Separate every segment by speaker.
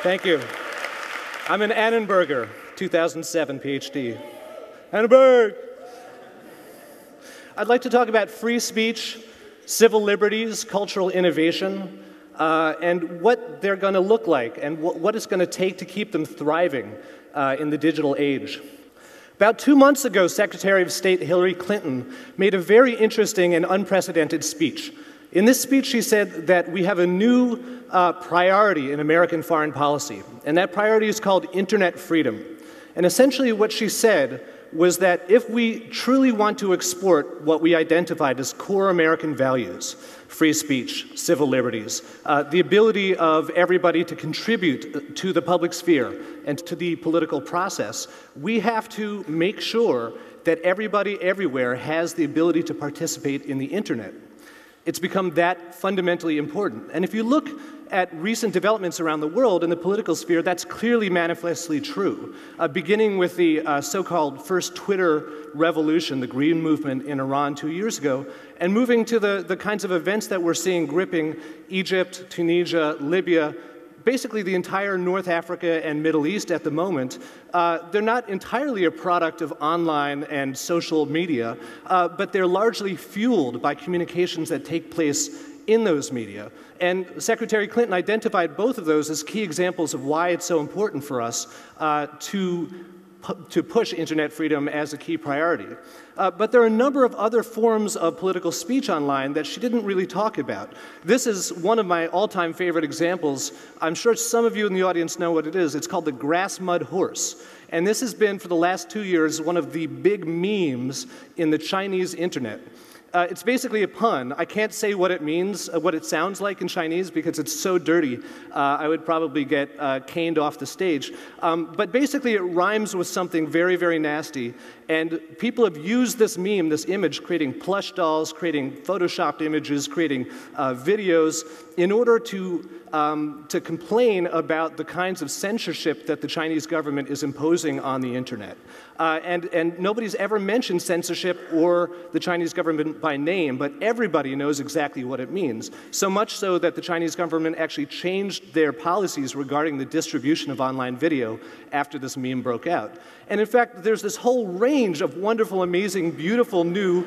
Speaker 1: Thank you. I'm an Annenberger, 2007 PhD. Annenberg! I'd like to talk about free speech, civil liberties, cultural innovation, and what they're going to look like and what it's going to take to keep them thriving in the digital age. About 2 months ago, Secretary of State Hillary Clinton made a very interesting and unprecedented speech. In this speech, she said that we have a new priority in American foreign policy, and that priority is called internet freedom. And essentially what she said was that if we truly want to export what we identified as core American values, free speech, civil liberties, the ability of everybody to contribute to the public sphere and to the political process, we have to make sure that everybody everywhere has the ability to participate in the internet. It's become that fundamentally important. And if you look at recent developments around the world in the political sphere, that's clearly manifestly true. Beginning with the so-called first Twitter revolution, the Green Movement in Iran 2 years ago, and moving to the kinds of events that we're seeing gripping Egypt, Tunisia, Libya, basically the entire North Africa and Middle East at the moment. They're not entirely a product of online and social media, but they're largely fueled by communications that take place in those media. And Secretary Clinton identified both of those as key examples of why it's so important for us to push internet freedom as a key priority. But there are a number of other forms of political speech online that she didn't really talk about. This is one of my all-time favorite examples. I'm sure some of you in the audience know what it is. It's called the grass mud horse. And this has been, for the last 2 years, one of the big memes in the Chinese internet. It's basically a pun. I can't say what it means, what it sounds like in Chinese, because it's so dirty. I would probably get caned off the stage. But basically, it rhymes with something very, very nasty. And people have used this meme, this image, creating plush dolls, creating photoshopped images, creating videos, in order to complain about the kinds of censorship that the Chinese government is imposing on the internet. And nobody's ever mentioned censorship or the Chinese government by name, but everybody knows exactly what it means. So much so that the Chinese government actually changed their policies regarding the distribution of online video after this meme broke out. And in fact, there's this whole range of wonderful, amazing, beautiful new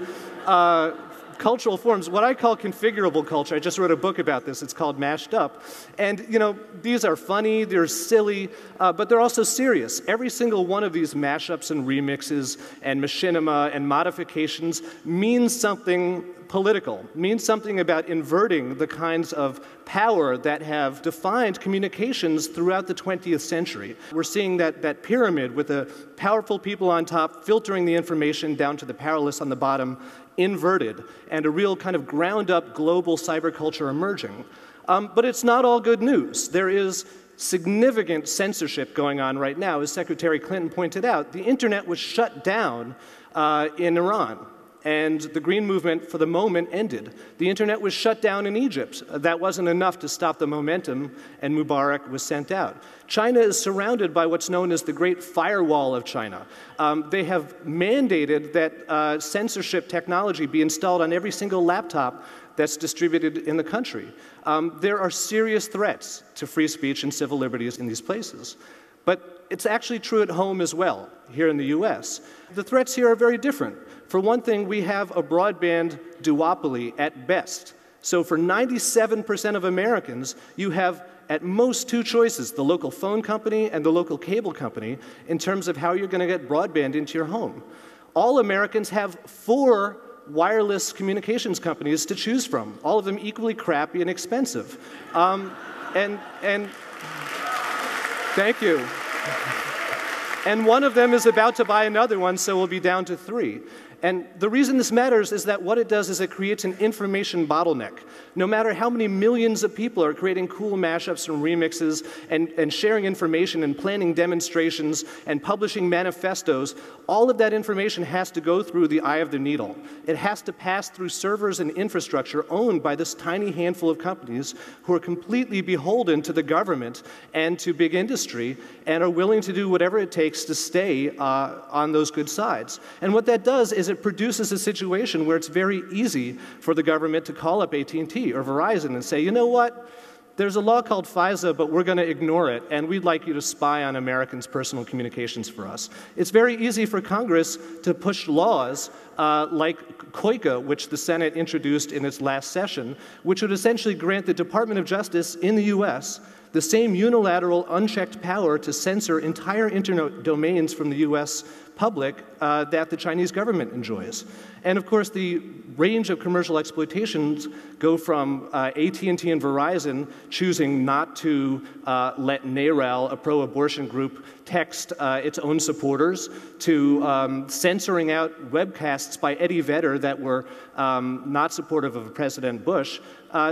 Speaker 1: cultural forms, what I call configurable culture. I just wrote a book about this. It's called Mashed Up. And, you know, these are funny, they're silly, but they're also serious. Every single one of these mashups and remixes and machinima and modifications means something political, means something about inverting the kinds of power that have defined communications throughout the 20th century. We're seeing that pyramid with the powerful people on top filtering the information down to the powerless on the bottom, inverted, and a real kind of ground-up global cyberculture emerging. But it's not all good news. There is significant censorship going on right now. As Secretary Clinton pointed out, the internet was shut down in Iran. And the Green Movement, for the moment, ended. The internet was shut down in Egypt. That wasn't enough to stop the momentum, and Mubarak was sent out. China is surrounded by what's known as the Great Firewall of China. They have mandated that censorship technology be installed on every single laptop that's distributed in the country. There are serious threats to free speech and civil liberties in these places. But it's actually true at home as well, here in the US. The threats here are very different. For one thing, we have a broadband duopoly at best. So for 97% of Americans, you have at most two choices, the local phone company and the local cable company, in terms of how you're going to get broadband into your home. All Americans have 4 wireless communications companies to choose from, all of them equally crappy and expensive. Thank you. And one of them is about to buy another one, so we'll be down to 3. And the reason this matters is that what it does is it creates an information bottleneck. No matter how many millions of people are creating cool mashups and remixes and sharing information and planning demonstrations and publishing manifestos, all of that information has to go through the eye of the needle. It has to pass through servers and infrastructure owned by this tiny handful of companies who are completely beholden to the government and to big industry and are willing to do whatever it takes to stay on those good sides. And what that does is it produces a situation where it's very easy for the government to call up AT&T or Verizon and say, you know what? there's a law called FISA, but we're going to ignore it, and we'd like you to spy on Americans' personal communications for us. It's very easy for Congress to push laws like COICA, which the Senate introduced in its last session, which would essentially grant the Department of Justice in the US the same unilateral, unchecked power to censor entire internet domains from the US public that the Chinese government enjoys. And of course, the range of commercial exploitations go from AT&T and Verizon choosing not to let NARAL, a pro-abortion group, text its own supporters, to censoring out webcasts by Eddie Vedder that were not supportive of President Bush,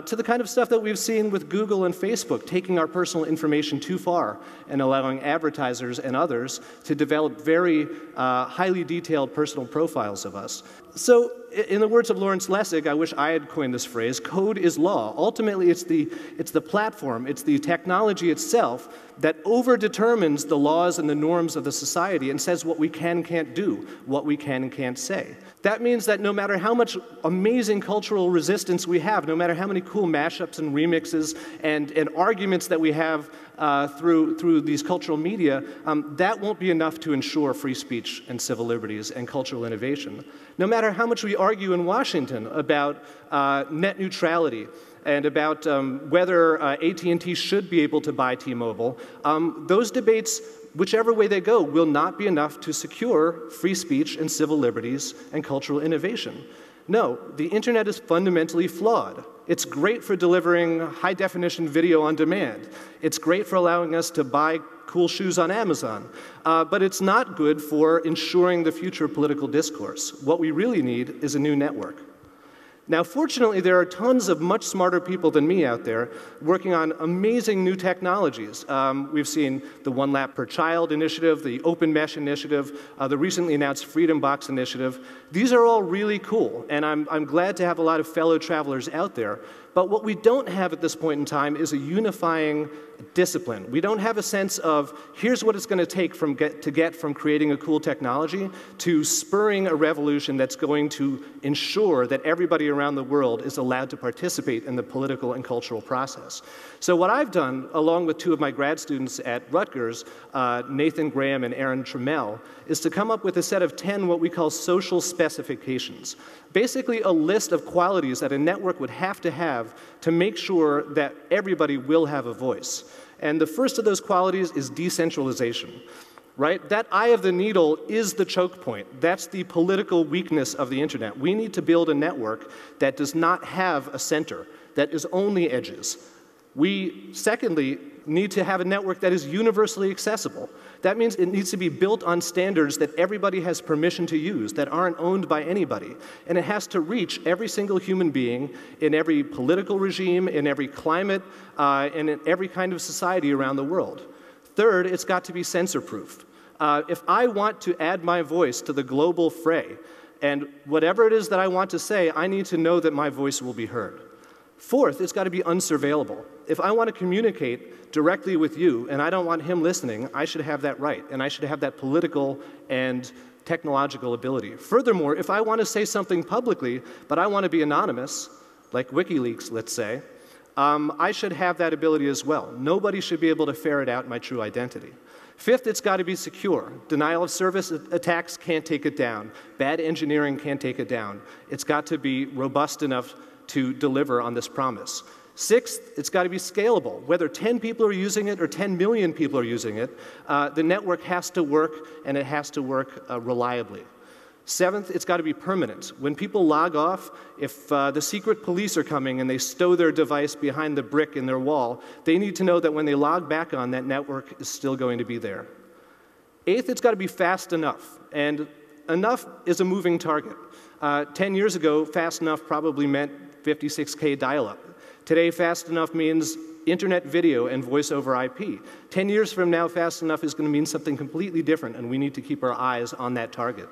Speaker 1: to the kind of stuff that we've seen with Google and Facebook, taking our personal information too far and allowing advertisers and others to develop very highly detailed personal profiles of us. So, in the words of Lawrence Lessig, I wish I had coined this phrase, code is law. Ultimately, it's the platform, it's the technology itself that overdetermines the laws and the norms of the society and says what we can and can't do, what we can and can't say. That means that no matter how much amazing cultural resistance we have, no matter how many cool mashups and remixes and arguments that we have through these cultural media, that won't be enough to ensure free speech and civil liberties and cultural innovation. No matter how much we argue in Washington about net neutrality and about whether AT&T should be able to buy T-Mobile, those debates, whichever way they go, will not be enough to secure free speech and civil liberties and cultural innovation. No, the internet is fundamentally flawed. It's great for delivering high-definition video on demand. It's great for allowing us to buy cool shoes on Amazon. But it's not good for ensuring the future of political discourse. What we really need is a new network. Now, fortunately, there are tons of much smarter people than me out there working on amazing new technologies. We've seen the One Lap Per Child initiative, the Open Mesh initiative, the recently announced Freedom Box initiative. These are all really cool, and I'm glad to have a lot of fellow travelers out there. But what we don't have at this point in time is a unifying discipline. We don't have a sense of, here's what it's going to take to get from creating a cool technology to spurring a revolution that's going to ensure that everybody around the world is allowed to participate in the political and cultural process. So what I've done, along with two of my grad students at Rutgers, Nathan Graham and Aaron Trammell, is to come up with a set of 10 what we call social specifications. Basically a list of qualities that a network would have to make sure that everybody will have a voice. And the first of those qualities is decentralization, right? That eye of the needle is the choke point. That's the political weakness of the internet. We need to build a network that does not have a center, that is only edges. We, secondly, need to have a network that is universally accessible. That means it needs to be built on standards that everybody has permission to use, that aren't owned by anybody. And it has to reach every single human being in every political regime, in every climate, and in every kind of society around the world. Third, it's got to be censor-proof. If I want to add my voice to the global fray, and whatever it is that I want to say, I need to know that my voice will be heard. Fourth, it's got to be unsurveillable. If I want to communicate directly with you and I don't want him listening, I should have that right, and I should have that political and technological ability. Furthermore, if I want to say something publicly, but I want to be anonymous, like WikiLeaks, let's say, I should have that ability as well. Nobody should be able to ferret out my true identity. Fifth, it's got to be secure. Denial of service attacks can't take it down. Bad engineering can't take it down. It's got to be robust enough to deliver on this promise. Sixth, it's got to be scalable. Whether 10 people are using it or 10 million people are using it, the network has to work, and it has to work reliably. Seventh, it's got to be permanent. When people log off, if the secret police are coming and they stow their device behind the brick in their wall, they need to know that when they log back on, that network is still going to be there. Eighth, it's got to be fast enough, and enough is a moving target. 10 years ago, fast enough probably meant 56K dial-up. Today, fast enough means internet video and voice over IP. 10 years from now, fast enough is going to mean something completely different, and we need to keep our eyes on that target.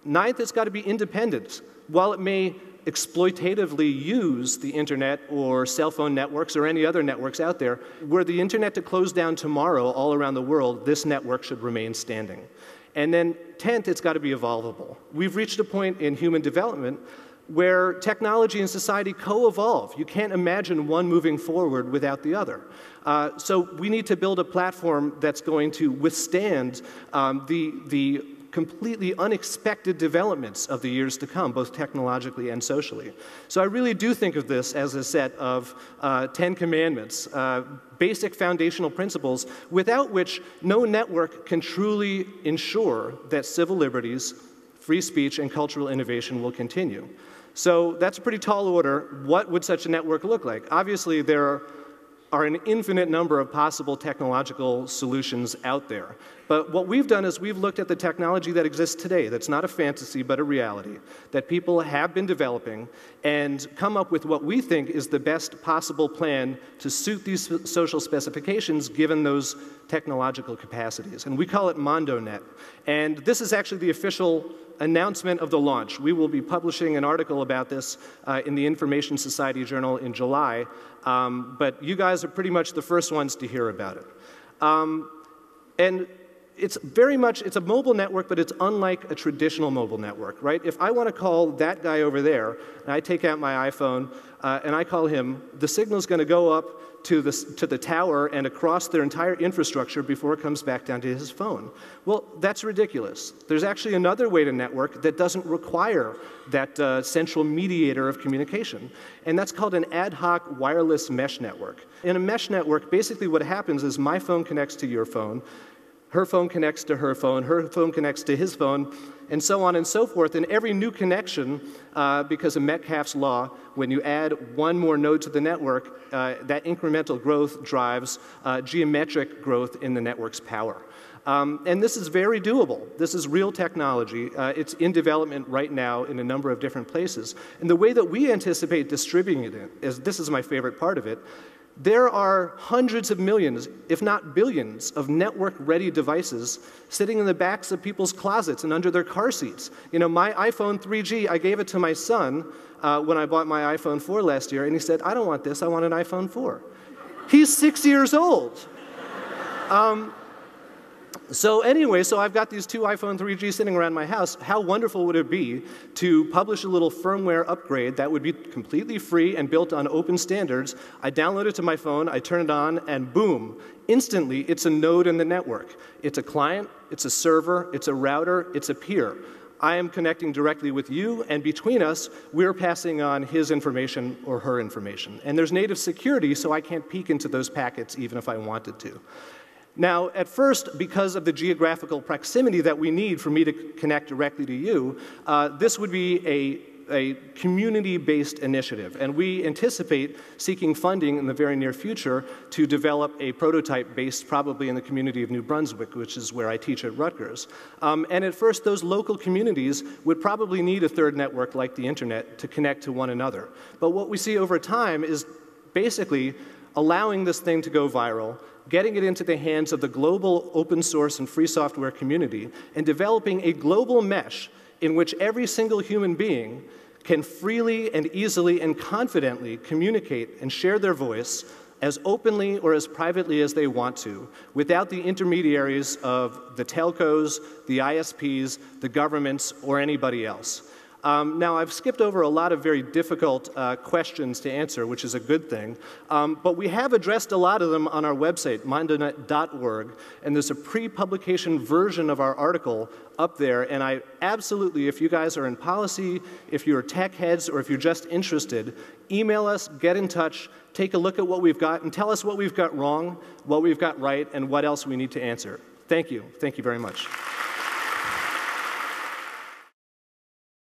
Speaker 1: Ninth, it's got to be independent. While it may exploitatively use the internet or cell phone networks or any other networks out there, were the internet to close down tomorrow all around the world, this network should remain standing. And then 10th, it's got to be evolvable. We've reached a point in human development where technology and society co-evolve. You can't imagine one moving forward without the other. So we need to build a platform that's going to withstand the completely unexpected developments of the years to come, both technologically and socially. So I really do think of this as a set of 10 commandments, basic foundational principles, without which no network can truly ensure that civil liberties, free speech, and cultural innovation will continue. So that's a pretty tall order. What would such a network look like? Obviously, there are an infinite number of possible technological solutions out there. But what we've done is we've looked at the technology that exists today, that's not a fantasy but a reality, that people have been developing, and come up with what we think is the best possible plan to suit these social specifications given those technological capacities. And we call it MondoNet. And this is actually the official announcement of the launch. We will be publishing an article about this in the Information Society Journal in July, but you guys are pretty much the first ones to hear about it. And it's very much, it's a mobile network, but it's unlike a traditional mobile network, right? If I want to call that guy over there, and I take out my iPhone, and I call him, the signal's going to go up to the tower and across their entire infrastructure before it comes back down to his phone. Well, that's ridiculous. There's actually another way to network that doesn't require that central mediator of communication, and that's called an ad hoc wireless mesh network. In a mesh network, basically what happens is my phone connects to your phone, her phone connects to her phone connects to his phone, and so on and so forth. And every new connection, because of Metcalfe's law, when you add one more node to the network, that incremental growth drives geometric growth in the network's power. And this is very doable. This is real technology. It's in development right now in a number of different places. And the way that we anticipate distributing it is, this is my favorite part of it, there are hundreds of millions, if not billions, of network-ready devices sitting in the backs of people's closets and under their car seats. You know, my iPhone 3G, I gave it to my son when I bought my iPhone 4 last year, and he said, I don't want this, I want an iPhone 4. He's 6 years old. So anyway, so I've got these two iPhone 3G sitting around my house. How wonderful would it be to publish a little firmware upgrade that would be completely free and built on open standards? I download it to my phone, I turn it on, and boom, instantly it's a node in the network. It's a client, it's a server, it's a router, it's a peer. I am connecting directly with you, and between us, we're passing on his information or her information. And there's native security, so I can't peek into those packets even if I wanted to. Now, at first, because of the geographical proximity that we need for me to connect directly to you, this would be a community-based initiative. And we anticipate seeking funding in the very near future to develop a prototype based probably in the community of New Brunswick, which is where I teach at Rutgers. And at first, those local communities would probably need a third network like the internet to connect to one another. But what we see over time is basically allowing this thing to go viral, getting it into the hands of the global open source and free software community, and developing a global mesh in which every single human being can freely and easily and confidently communicate and share their voice as openly or as privately as they want to, without the intermediaries of the telcos, the ISPs, the governments, or anybody else. Now, I've skipped over a lot of very difficult questions to answer, which is a good thing, but we have addressed a lot of them on our website, mondonet.org, and there's a pre-publication version of our article up there, and I absolutely, if you guys are in policy, if you're tech heads, or if you're just interested, email us, get in touch, take a look at what we've got, and tell us what we've got wrong, what we've got right, and what else we need to answer. Thank you. Thank you very much.